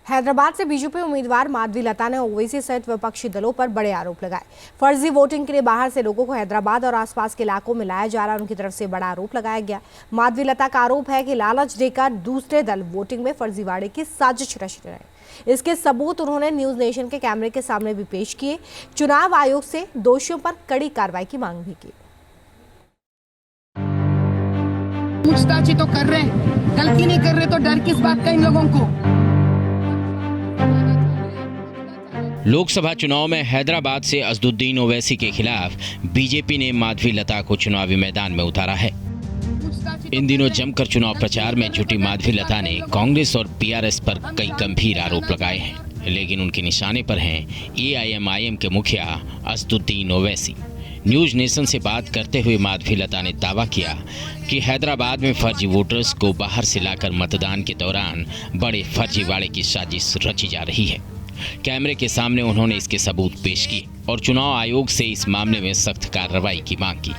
हैदराबाद से बीजेपी उम्मीदवार माधवी लता ने ओवैसी सहित विपक्षी दलों पर बड़े आरोप लगाए। फर्जी वोटिंग के लिए बाहर से लोगों को हैदराबाद और आसपास के इलाकों में लाया जा रहा है, उनकी तरफ से बड़ा आरोप लगाया गया। माधवी लता का आरोप है कि लालच देकर दूसरे दल वोटिंग में फर्जीवाड़े की साजिश रच रहे हैं। इसके सबूत उन्होंने न्यूज नेशन के कैमरे के सामने भी पेश किए। चुनाव आयोग से दोषियों पर कड़ी कार्रवाई की मांग भी की। पूछताछ ही तो कर रहे हैं, गलती नहीं कर रहे तो डर किस बात का इन लोगों को। लोकसभा चुनाव में हैदराबाद से असदुद्दीन ओवैसी के खिलाफ बीजेपी ने माधवी लता को चुनावी मैदान में उतारा है। इन दिनों जमकर चुनाव प्रचार में जुटी माधवी लता ने कांग्रेस और पीआरएस पर कई गंभीर आरोप लगाए हैं, लेकिन उनके निशाने पर हैं एआईएमआईएम के मुखिया असदुद्दीन ओवैसी। न्यूज नेशन से बात करते हुए माधवी लता ने दावा किया कि हैदराबाद में फर्जी वोटर्स को बाहर से लाकर मतदान के दौरान बड़े फर्जीवाड़े की साजिश रची जा रही है। कैमरे के सामने उन्होंने इसके सबूत पेश किए और चुनाव आयोग से इस मामले में सख्त कार्रवाई की मांग की।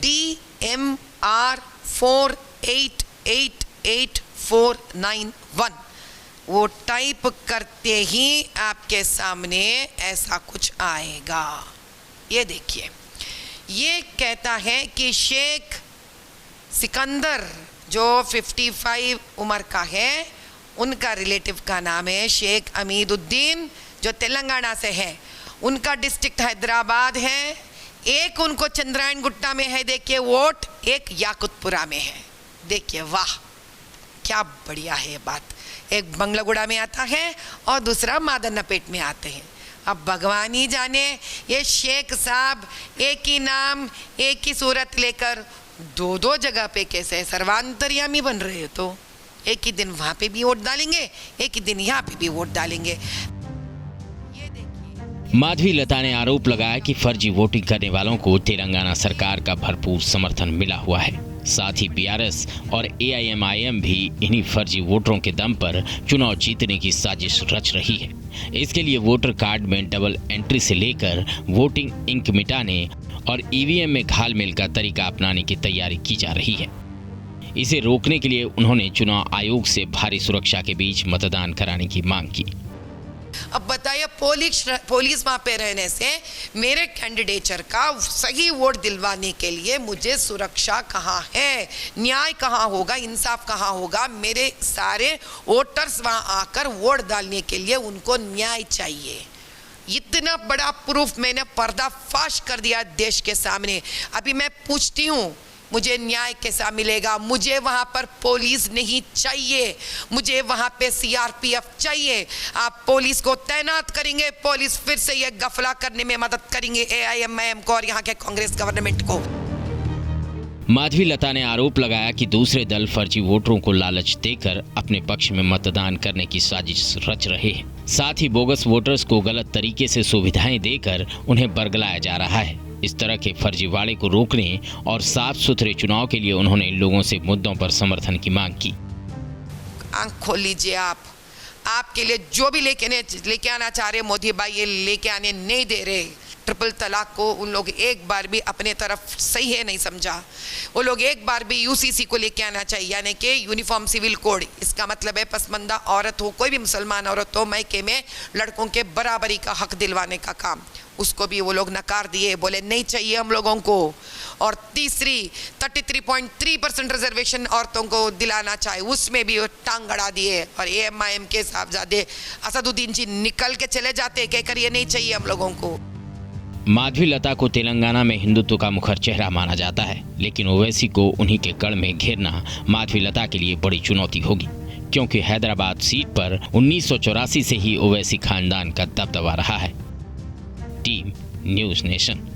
DMR 48888491 वो टाइप करते ही आपके सामने ऐसा कुछ आएगा। ये देखिए, ये कहता है कि शेख सिकंदर जो 55 उम्र का है, उनका रिलेटिव का नाम है शेख अमीदुद्दीन, जो तेलंगाना से है। उनका डिस्ट्रिक्ट हैदराबाद है। एक उनको चंद्रायन गुट्टा में है, देखिए वोट, एक याकुतपुरा में है। देखिए, वाह क्या बढ़िया है बात। एक बंगलागुड़ा में आता है और दूसरा मादन्नापेट में आते हैं। अब भगवान ही जाने ये शेख साहब एक ही नाम एक ही सूरत लेकर दो दो जगह पे कैसे सर्वांतर्यामी बन रहे हो। तो एक ही दिन वहां पे भी वोट डालेंगे, एक ही दिन यहाँ पे भी वोट डालेंगे। ये देखिए, माधवी लता ने आरोप लगाया कि फर्जी वोटिंग करने वालों को तेलंगाना सरकार का भरपूर समर्थन मिला हुआ है। साथ ही पीआरएस और एआईएमआईएम भी इन्हीं फर्जी वोटरों के दम पर चुनाव जीतने की साजिश रच रही है। इसके लिए वोटर कार्ड में डबल एंट्री से लेकर वोटिंग इंक मिटाने और ईवीएम में घालमेल का तरीका अपनाने की तैयारी की जा रही है। इसे रोकने के लिए उन्होंने चुनाव आयोग से भारी सुरक्षा के बीच मतदान कराने की मांग की। अब बताइए, पुलिस वहां पे रहने से मेरे कैंडिडेचर का सही वोट दिलवाने के लिए मुझे सुरक्षा कहाँ है, न्याय कहाँ होगा, इंसाफ कहाँ होगा। मेरे सारे वोटर्स वहां आकर वोट डालने के लिए उनको न्याय चाहिए। इतना बड़ा प्रूफ मैंने पर्दाफाश कर दिया देश के सामने। अभी मैं पूछती हूँ, मुझे न्याय कैसा मिलेगा? मुझे वहाँ पर पुलिस नहीं चाहिए, मुझे वहाँ पे सीआरपीएफ चाहिए। आप पुलिस को तैनात करेंगे, पुलिस फिर से ये गफला करने में मदद करेंगे एआईएमआईएम को और यहाँ के कांग्रेस गवर्नमेंट को। माधवी लता ने आरोप लगाया कि दूसरे दल फर्जी वोटरों को लालच देकर अपने पक्ष में मतदान करने की साजिश रच रहे हैं। साथ ही बोगस वोटर्स को गलत तरीके से सुविधाएं देकर उन्हें बरगलाया जा रहा है। इस तरह के फर्जीवाड़े को रोकने और साफ सुथरे चुनाव के लिए उन्होंने लोगों से मुद्दों पर समर्थन की मांग की। आंख खोल लीजिए, आपके लिए जो भी लेके आना चाह रहे मोदी भाई, ये लेके आने नहीं दे रहे। ट्रिपल तलाक को उन लोग एक बार भी अपने तरफ सही है नहीं समझा। वो लोग एक बार भी यूसीसी को लेके आना चाहिए, यानी कि यूनिफॉर्म सिविल कोड। इसका मतलब है पसमंदा औरत हो, कोई भी मुसलमान औरत हो, मैके में लड़कों के बराबरी का हक दिलवाने का काम, उसको भी वो लोग नकार दिए, बोले नहीं चाहिए हम लोगों को। और तीसरी 33.3% रिजर्वेशन औरतों को दिलाना चाहे, उसमें भी वो टांग अड़ा दिए। और एएमआईएम के साहबजादे असदुद्दीन जी निकल के चले जाते, कहकर ये नहीं चाहिए हम लोगों को। माधवी लता को तेलंगाना में हिंदुत्व का मुखर चेहरा माना जाता है, लेकिन ओवैसी को उन्हीं के गढ़ में घेरना माधवी लता के लिए बड़ी चुनौती होगी, क्योंकि हैदराबाद सीट पर 1984 से ही ओवैसी खानदान का दबदबा रहा है। Team news nation.